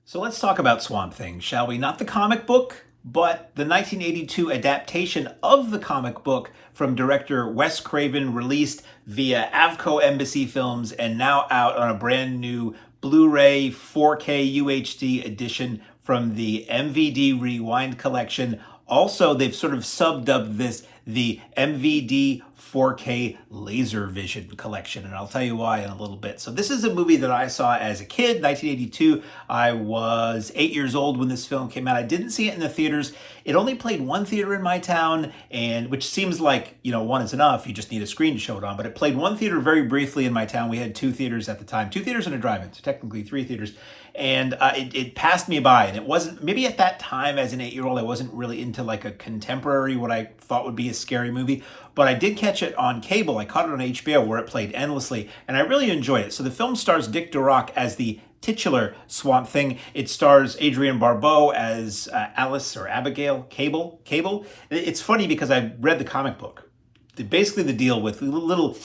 So let's talk about Swamp Thing, shall we? Not the comic book, but the 1982 adaptation of the comic book from director Wes Craven, released via Avco Embassy Films and now out on a brand new Blu-ray 4K UHD edition from the MVD Rewind collection. Also, they've sort of sub-dubbed this the MVD 4K Laser Vision collection, and I'll tell you why in a little bit. So this is a movie that I saw as a kid, 1982. I was 8 years old when this film came out. I didn't see it in the theaters. It only played one theater in my town, and which seems like, one is enough. You just need a screen to show it on. But it played one theater very briefly in my town. We had two theaters at the time, two theaters and a drive-in, so technically three theaters. And it passed me by, and it wasn't, maybe at that time as an 8-year-old, I wasn't really into like a contemporary, what I thought would be a scary movie, but I did catch it on cable. I caught it on HBO where it played endlessly, and I really enjoyed it. So the film stars Dick Durock as the titular Swamp Thing. It stars Adrienne Barbeau as Alice or Abigail Cable. It's funny because I read the comic book. Basically the deal with little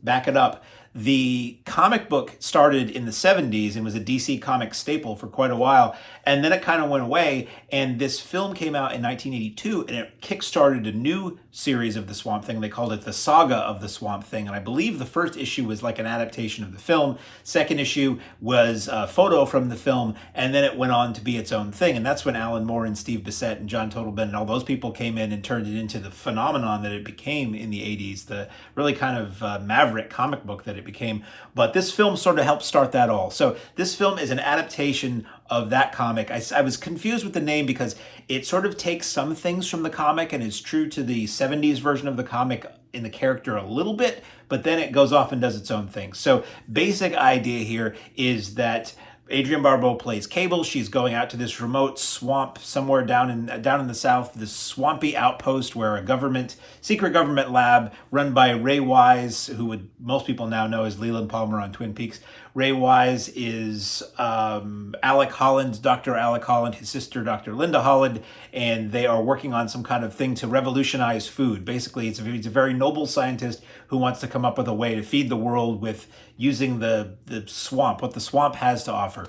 back it up. The comic book started in the 70s and was a DC Comics staple for quite a while, and then it kind of went away, and this film came out in 1982, and it kickstarted a new series of the Swamp Thing. They called it the Saga of the Swamp Thing, and I believe the first issue was like an adaptation of the film. Second issue was a photo from the film, and then it went on to be its own thing, and that's when Alan Moore and Steve Bissette and John Totalben and all those people came in and turned it into the phenomenon that it became in the 80s, the really kind of maverick comic book that it became. But this film sort of helped start that all. So this film is an adaptation of that comic. I was confused with the name because it sort of takes some things from the comic and is true to the 70s version of the comic in the character a little bit, but then it goes off and does its own thing. So basic idea here is that Adrienne Barbeau plays Cable. She's going out to this remote swamp somewhere down in the south, this swampy outpost where a secret government lab run by Ray Wise, who most people now know as Leland Palmer on Twin Peaks. Ray Wise is Alec Holland, Dr. Alec Holland, his sister, Dr. Linda Holland, and they are working on some kind of thing to revolutionize food. Basically, it's a very noble scientist who wants to come up with a way to feed the world with using the swamp, what the swamp has to offer.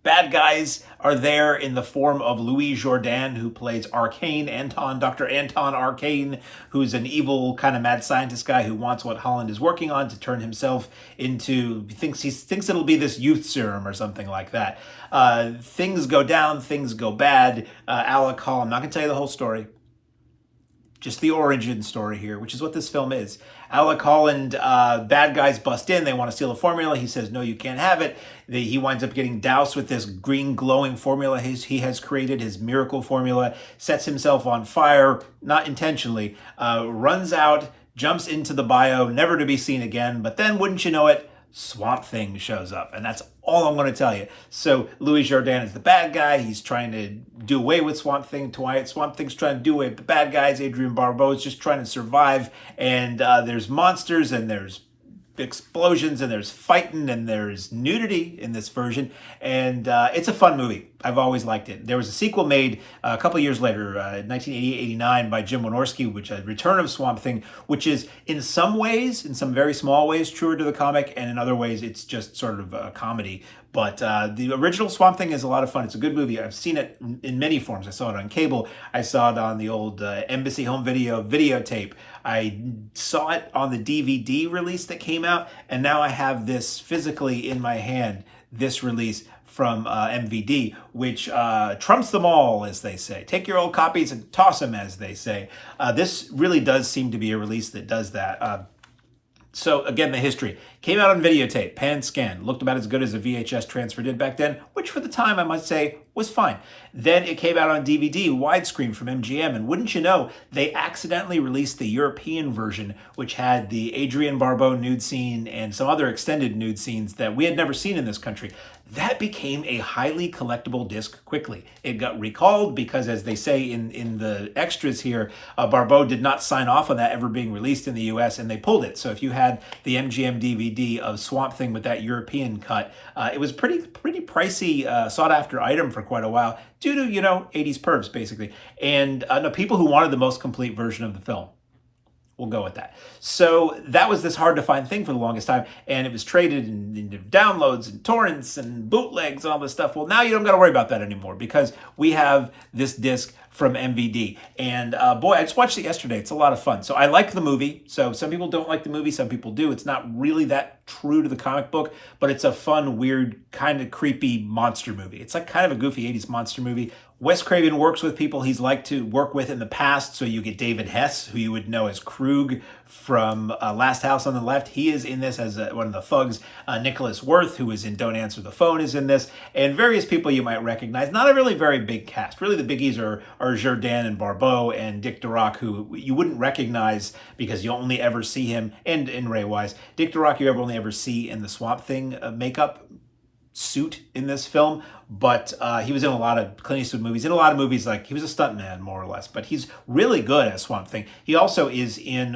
Bad guys are there in the form of Jourdan, who plays Arcane Anton, Dr. Anton Arcane, who's an evil kind of mad scientist guy who wants what Holland is working on to turn himself into, he thinks it'll be this youth serum or something like that. Things go down, things go bad. Alec Hall, I'm not going to tell you the whole story, just the origin story here, which is what this film is. Alec Holland, bad guys bust in. They want to steal the formula. He says, no, you can't have it. He winds up getting doused with this green glowing formula he has created, his miracle formula, sets himself on fire, not intentionally, runs out, jumps into the bio, never to be seen again. But then, wouldn't you know it, Swamp Thing shows up, and that's all I'm going to tell you. So Jourdan is the bad guy. He's trying to do away with Swamp Thing. Swamp Thing's trying to do away with the bad guys. Adrienne Barbeau is just trying to survive, and there's monsters, and there's explosions, and there's fighting, and there's nudity in this version, and it's a fun movie. I've always liked it. There was a sequel made a couple years later, 1988-89, by Jim Wynorski, which is Return of Swamp Thing, which is in some ways, in some very small ways, truer to the comic, and in other ways, it's just sort of a comedy. But the original Swamp Thing is a lot of fun. It's a good movie. I've seen it in many forms. I saw it on cable. I saw it on the old Embassy Home Video videotape. I saw it on the DVD release that came out, and now I have this physically in my hand, this release from MVD, which trumps them all, as they say. Take your old copies and toss them, as they say. This really does seem to be a release that does that. So again, the history. Came out on videotape, pan scan, looked about as good as a VHS transfer did back then, which for the time I must say was fine. Then it came out on DVD, widescreen from MGM, and wouldn't you know, they accidentally released the European version, which had the Adrienne Barbeau nude scene and some other extended nude scenes that we had never seen in this country. That became a highly collectible disc quickly. It got recalled because, as they say in the extras here, Barbeau did not sign off on that ever being released in the US, and they pulled it. So if you had the MGM DVD of Swamp Thing with that European cut, it was pretty pricey, sought after item for quite a while due to, 80s pervs basically. And people who wanted the most complete version of the film. We'll go with that. So that was this hard to find thing for the longest time, and it was traded in downloads and torrents and bootlegs and all this stuff. Well, now you don't got to worry about that anymore because we have this disc from MVD. And boy, I just watched it yesterday. It's a lot of fun. So I like the movie. So some people don't like the movie, some people do. It's not really that true to the comic book, but it's a fun, weird, kind of creepy monster movie. It's like kind of a goofy 80s monster movie. Wes Craven works with people he's liked to work with in the past. So you get David Hess, who you would know as Krug from Last House on the Left. He is in this as one of the thugs. Nicholas Worth, who is in Don't Answer the Phone, is in this. And various people you might recognize. Not a really very big cast. Really the biggies are Jourdan and Barbeau and Dick Durock, who you wouldn't recognize because you only ever see him, and in Ray Wise. Dick Durock you only ever see in the Swamp Thing makeup suit in this film, but he was in a lot of Clint Eastwood movies. In a lot of movies, like he was a stuntman more or less, but he's really good as Swamp Thing. He also is in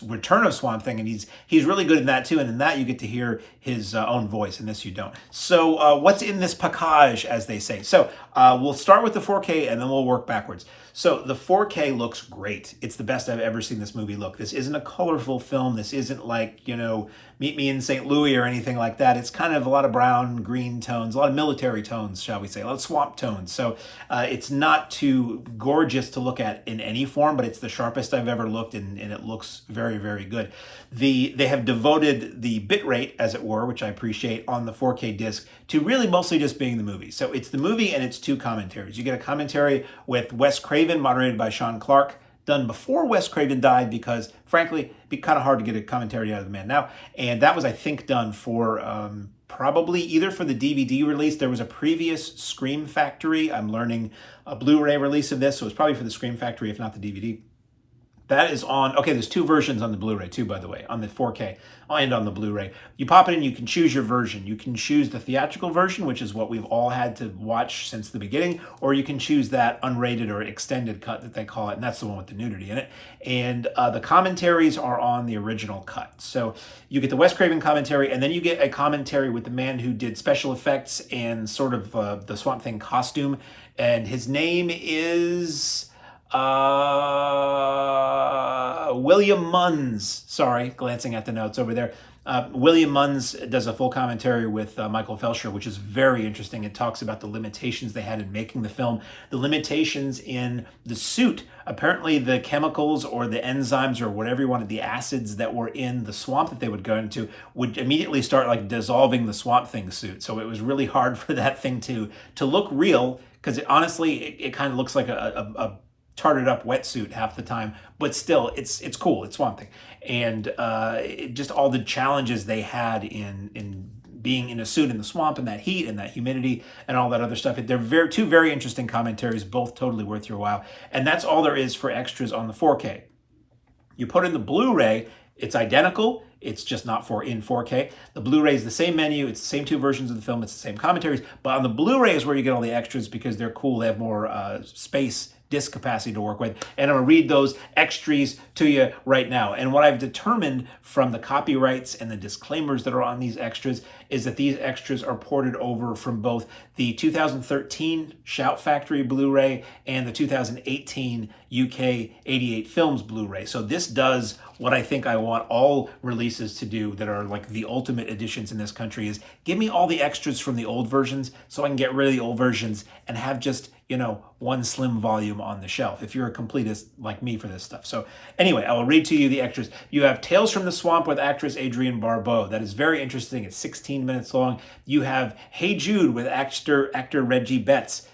Return of Swamp Thing, and he's really good in that too. And in that, you get to hear his own voice. In this, you don't. So, what's in this package, as they say? So, we'll start with the 4K, and then we'll work backwards. So, the 4K looks great. It's the best I've ever seen this movie look. This isn't a colorful film. This isn't like, Meet Me in St. Louis or anything like that. It's kind of a lot of brown, green tones, a lot of military tones, shall we say, a lot of swamp tones. So it's not too gorgeous to look at in any form, but it's the sharpest I've ever looked, and it looks very, very good. They have devoted the bit rate, as it were, which I appreciate, on the 4K disc to really mostly just being the movie. So it's the movie and it's two commentaries. You get a commentary with Wes Craven, moderated by Sean Clark, done before Wes Craven died because, frankly, it'd be kind of hard to get a commentary out of the man now. And that was, I think, done for probably either for the DVD release. There was a previous Scream Factory, I'm learning, a Blu-ray release of this, so it was probably for the Scream Factory, if not the DVD. That is on, okay, there's two versions on the Blu-ray too, by the way, on the 4K and on the Blu-ray. You pop it in, you can choose your version. You can choose the theatrical version, which is what we've all had to watch since the beginning, or you can choose that unrated or extended cut that they call it, and that's the one with the nudity in it. And the commentaries are on the original cut. So you get the Wes Craven commentary, and then you get a commentary with the man who did special effects and sort of the Swamp Thing costume, and his name is... William Munns. Sorry, glancing at the notes over there. William Munns does a full commentary with Michael Felsher, which is very interesting. It talks about the limitations they had in making the film, the limitations in the suit. Apparently the chemicals or the enzymes or whatever you wanted, the acids that were in the swamp that they would go into would immediately start like dissolving the Swamp Thing suit. So it was really hard for that thing to look real, because it kind of looks like a tarted up wetsuit half the time, but still it's cool. It's Swamp Thing. And just all the challenges they had in being in a suit in the swamp and that heat and that humidity and all that other stuff. They're two very interesting commentaries, both totally worth your while. And that's all there is for extras on the 4K. You put in the Blu-ray, it's identical. It's just not in 4K. The Blu-ray is the same menu. It's the same two versions of the film. It's the same commentaries. But on the Blu-ray is where you get all the extras because they're cool. They have more space, disk capacity to work with. And I'm going to read those extras to you right now. And what I've determined from the copyrights and the disclaimers that are on these extras is that these extras are ported over from both the 2013 Shout Factory Blu-ray and the 2018 UK 88 Films Blu-ray. So this does what I think I want all releases to do that are like the ultimate editions in this country, is give me all the extras from the old versions so I can get rid of the old versions and have just, one slim volume on the shelf if you're a completist like me for this stuff. So anyway, I will read to you the extras. You have Tales from the Swamp with actress Adrienne Barbeau. That is very interesting. It's 16 minutes long. You have Hey Jude with actor Reggie Batts,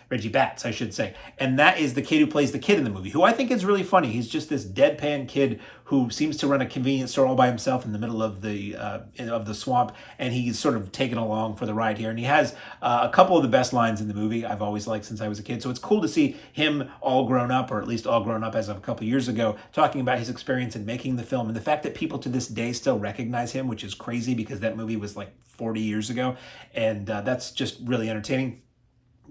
I should say. And that is the kid who plays the kid in the movie, who I think is really funny. He's just this deadpan kid who seems to run a convenience store all by himself in the middle of the swamp, and he's sort of taken along for the ride here. And he has a couple of the best lines in the movie I've always liked since I was a kid. So it's cool to see him all grown up, or at least all grown up as of a couple years ago, talking about his experience in making the film, and the fact that people to this day still recognize him, which is crazy because that movie was like 40 years ago. And that's just really entertaining.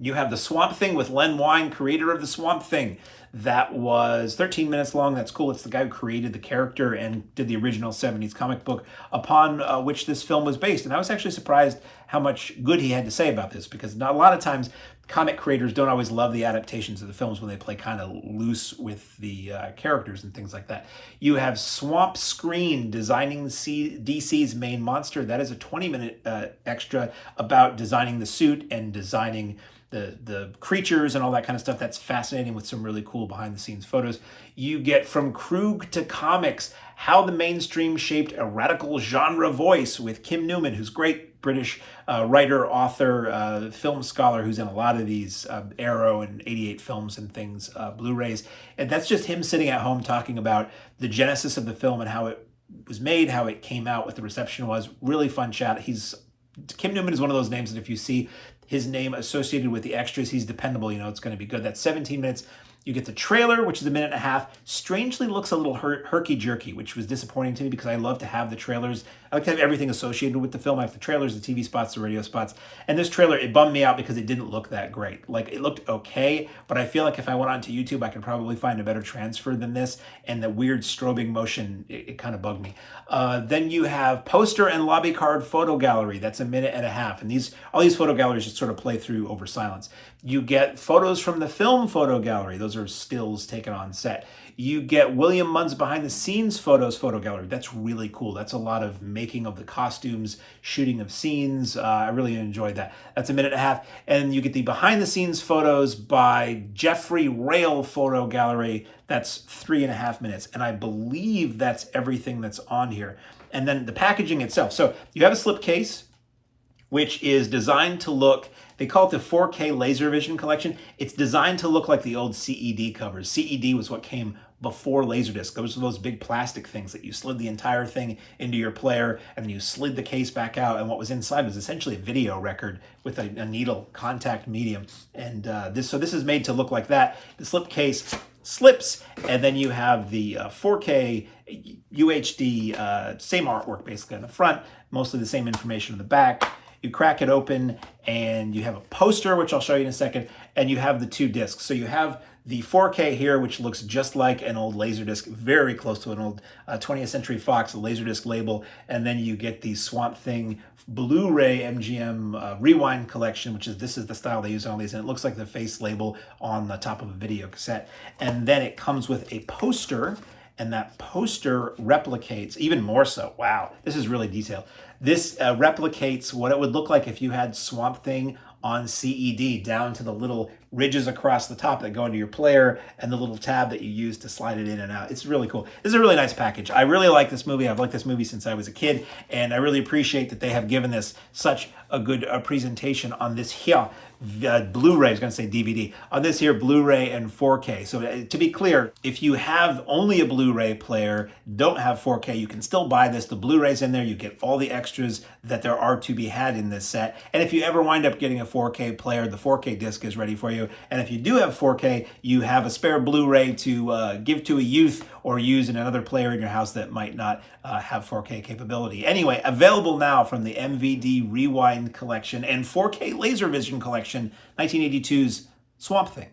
You have The Swamp Thing with Len Wein, creator of The Swamp Thing. That was 13 minutes long. That's cool. It's the guy who created the character and did the original 70s comic book upon which this film was based. And I was actually surprised how much good he had to say about this, because not a lot of times comic creators don't always love the adaptations of the films when they play kind of loose with the characters and things like that. You have Swamp Screen designing DC's main monster. That is a 20-minute extra about designing the suit and designing the creatures and all that kind of stuff. That's fascinating, with some really cool behind the scenes photos. You get From Krug to Comics, How the Mainstream Shaped a Radical Genre Voice, with Kim Newman, who's great British writer, author, film scholar, who's in a lot of these Arrow and 88 films and things, Blu-rays. And that's just him sitting at home talking about the genesis of the film and how it was made, how it came out, what the reception was. Really fun chat. Kim Newman is one of those names that if you see his name associated with the extras, he's dependable. You know it's going to be good. That's 17 minutes. You get the trailer, which is a minute and a half. Strangely looks a little herky-jerky, which was disappointing to me because I love to have the trailers. I like to have everything associated with the film. I have the trailers, the TV spots, the radio spots. And this trailer, it bummed me out because it didn't look that great. Like, it looked okay, but I feel like if I went onto YouTube, I could probably find a better transfer than this. And the weird strobing motion, it kind of bugged me. Then you have poster and lobby card photo gallery. That's a minute and a half. And all these photo galleries just sort of play through over silence. You get photos from the film photo gallery. Those are stills taken on set. You get William Munn's behind the scenes photo gallery. That's really cool. That's a lot of making of the costumes, shooting of scenes. I really enjoyed that. That's a minute and a half. And you get the behind the scenes photos by Jeffrey Rail photo gallery. That's 3.5 minutes. And I believe that's everything that's on here. And then the packaging itself. So you have a slipcase, which is designed to look, they call it the 4K Laser Vision Collection. It's designed to look like the old CED covers. CED was what came before Laserdisc. Those were those big plastic things that you slid the entire thing into your player and then you slid the case back out, and what was inside was essentially a video record with a needle contact medium. And this is made to look like that. The slipcase slips, and then you have the 4K UHD, same artwork basically on the front, mostly the same information on the back. You crack it open and you have a poster, which I'll show you in a second, and you have the two discs. So you have the 4K here, which looks just like an old Laserdisc, very close to an old 20th Century Fox Laserdisc label. And then you get the Swamp Thing Blu-ray MGM Rewind Collection, this is the style they use on these, and it looks like the face label on the top of a video cassette. And then it comes with a poster, and that poster replicates, even more so, wow, this is really detailed. This replicates what it would look like if you had Swamp Thing on CED, down to the little ridges across the top that go into your player and the little tab that you use to slide it in and out. It's really cool. This is a really nice package. I really like this movie. I've liked this movie since I was a kid, and I really appreciate that they have given this such a good presentation on this here Blu-ray. I was going to say DVD. On this here Blu-ray and 4K. So to be clear, if you have only a Blu-ray player, don't have 4K, you can still buy this. The Blu-ray's in there. You get all the extras that there are to be had in this set. And if you ever wind up getting a 4K player, the 4K disc is ready for you. And if you do have 4K, you have a spare Blu-ray to give to a youth or use in another player in your house that might not have 4K capability. Anyway, available now from the MVD Rewind Collection and 4K Laser Vision Collection, 1982's Swamp Thing.